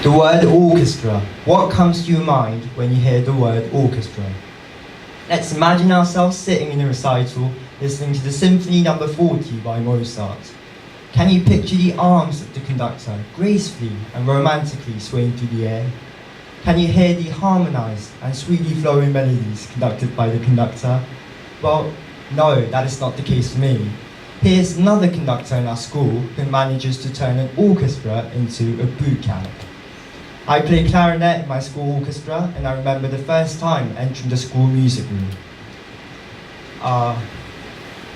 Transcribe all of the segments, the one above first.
The word orchestra. What comes to your mind when you hear the word orchestra? Let's imagine ourselves sitting in a recital, listening to the Symphony No. 40 by Mozart. Can you picture the arms of the conductor gracefully and romantically swaying through the air? Can you hear the harmonized and sweetly flowing melodies conducted by the conductor? Well, no, that is not the case for me. Here's another conductor in our school who manages to turn an orchestra into a boot camp. I play clarinet in my school orchestra, and I remember the first time entering the school music room.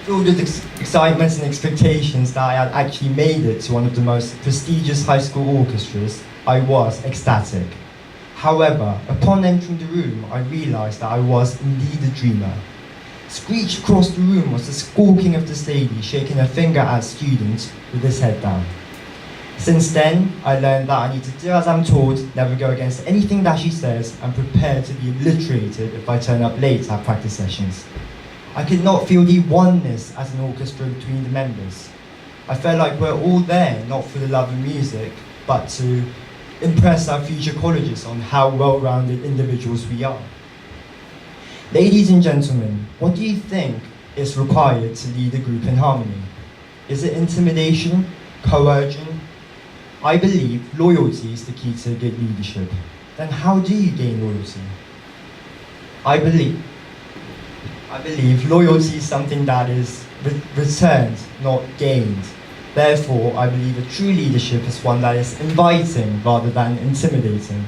Filled with excitement and expectations that I had actually made it to one of the most prestigious high school orchestras, I was ecstatic. However, upon entering the room, I realized that I was indeed a dreamer. Screeched across the room was the squawking of this lady shaking her finger at students with his head down. Since then, I learned that I need to do as I'm told, never go against anything that she says, and prepare to be obliterated if I turn up late at practice sessions. I could not feel the oneness as an orchestra between the members. I felt like we're all there not for the love of music, but to impress our future colleges on how well-rounded individuals we are. Ladies and gentlemen, what do you think is required to lead a group in harmony? Is it intimidation, coercion? I believe loyalty is the key to good leadership. Then how do you gain loyalty? I believe loyalty is something that is returned, not gained. Therefore, I believe a true leadership is one that is inviting rather than intimidating.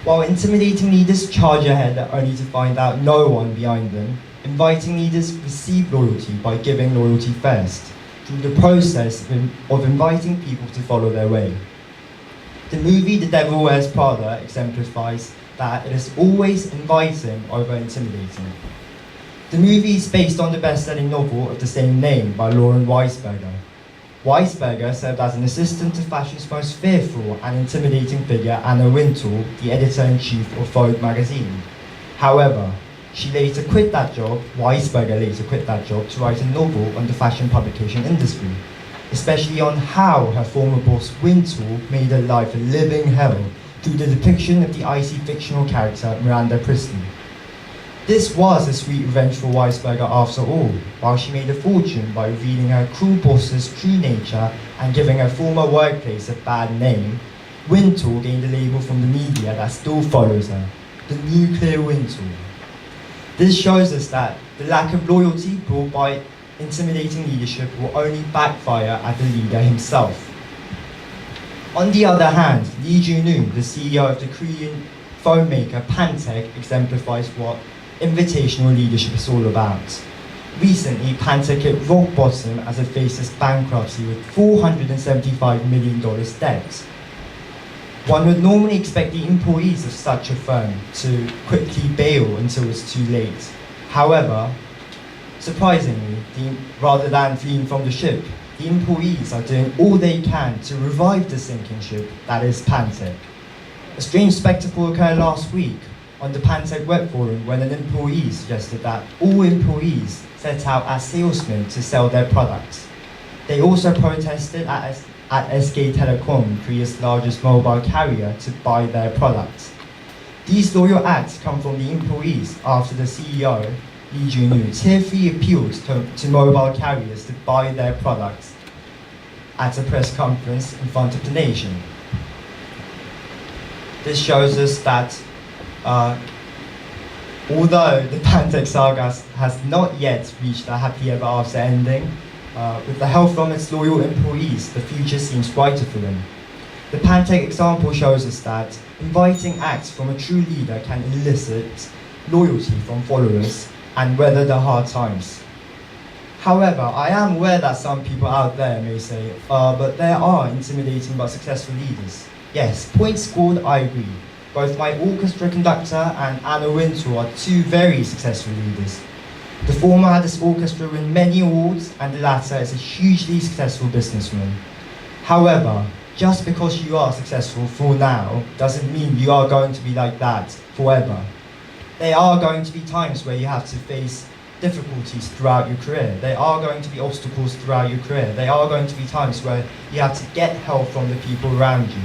While intimidating leaders charge ahead only to find out no one behind them, inviting leaders receive loyalty by giving loyalty first, through the process of inviting people to follow their way. The movie The Devil Wears Prada exemplifies that it is always inviting over intimidating. The movie is based on the best-selling novel of the same name by Lauren Weisberger. Weisberger served as an assistant to fashion's most fearful and intimidating figure, Anna Wintour, the editor-in-chief of Vogue magazine. However, Weisberger later quit that job to write a novel on the fashion publication industry, especially on how her former boss Wintour made her life a living hell through the depiction of the icy fictional character Miranda Priestly. This was a sweet revenge for Weisberger after all, while she made a fortune by revealing her cruel boss's true nature and giving her former workplace a bad name. Wintour gained a label from the media that still follows her, the Nuclear Wintour. This shows us that the lack of loyalty brought by intimidating leadership will only backfire at the leader himself. On the other hand, Lee Junoo, the CEO of the Korean phone maker Pantech, exemplifies what invitational leadership is all about. Recently, Pantech hit rock bottom as it faces bankruptcy with $475 million debt. One would normally expect the employees of such a firm to quickly bail until it's too late. However, surprisingly, rather than fleeing from the ship, the employees are doing all they can to revive the sinking ship that is Pantech. A strange spectacle occurred last week on the Pantech web forum when an employee suggested that all employees set out as salesmen to sell their products. They also protested at SK Telecom, Korea's largest mobile carrier, to buy their products. These loyal acts come from the employees after the CEO, Lee Junoo, tearfully appealed to mobile carriers to buy their products at a press conference in front of the nation. This shows us that although the Pantech saga has not yet reached a happy ever after ending, with the help from its loyal employees, the future seems brighter for them. The Pantech example shows us that inviting acts from a true leader can elicit loyalty from followers and weather the hard times. However, I am aware that some people out there may say, but there are intimidating but successful leaders. Yes, point scored, I agree. Both my orchestra conductor and Anna Wintour are two very successful leaders. The former had his orchestra win many awards, and the latter is a hugely successful businessman. However, just because you are successful for now doesn't mean you are going to be like that forever. There are going to be times where you have to face difficulties throughout your career. There are going to be obstacles throughout your career. There are going to be times where you have to get help from the people around you.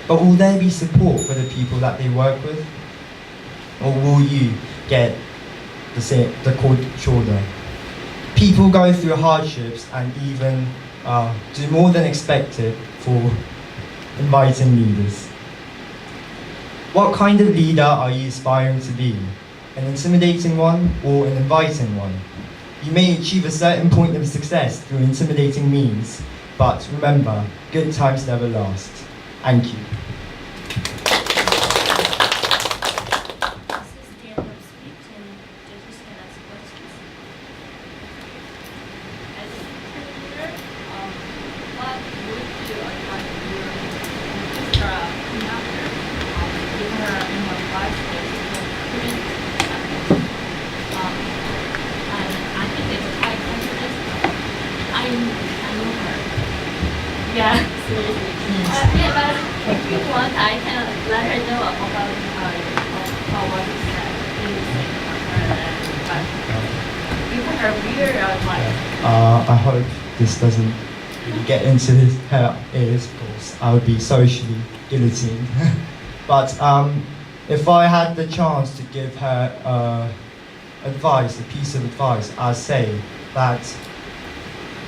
But will there be support for the people that they work with? Or will you get the cold shoulder? People go through hardships and even do more than expected for inviting leaders. What kind of leader are you aspiring to be? An intimidating one or an inviting one? You may achieve a certain point of success through intimidating means, but remember, good times never last. Thank you. This is the end of speech, and judges can ask questions. As a leader, what would you advise your orchestra conductor? Give her an advice that you couldn't and I think it's high confidence. I know her. Yeah, seriously. Yeah, but if you want, I can let her know about what you said. You think about her, but give her weird advice. I hope this doesn't really get into her ears, because I would be socially guillotined. But if I had the chance to give her advice, a piece of advice, I'd say that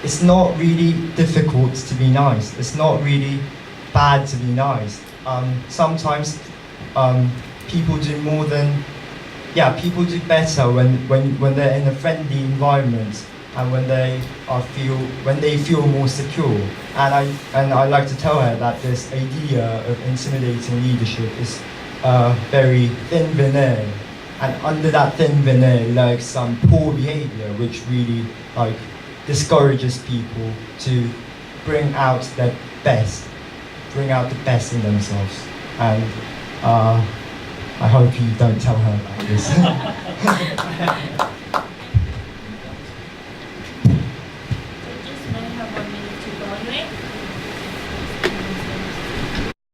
it's not really difficult to be nice. It's not really bad to be nice. Sometimes people do more than, people do better when they're in a friendly environment and when they feel more secure. And I like to tell her that this idea of intimidating leadership is very thin veneer, and under that thin veneer lurks some poor behavior which really discourages people to bring out the best in themselves. And I hope you don't tell her about this.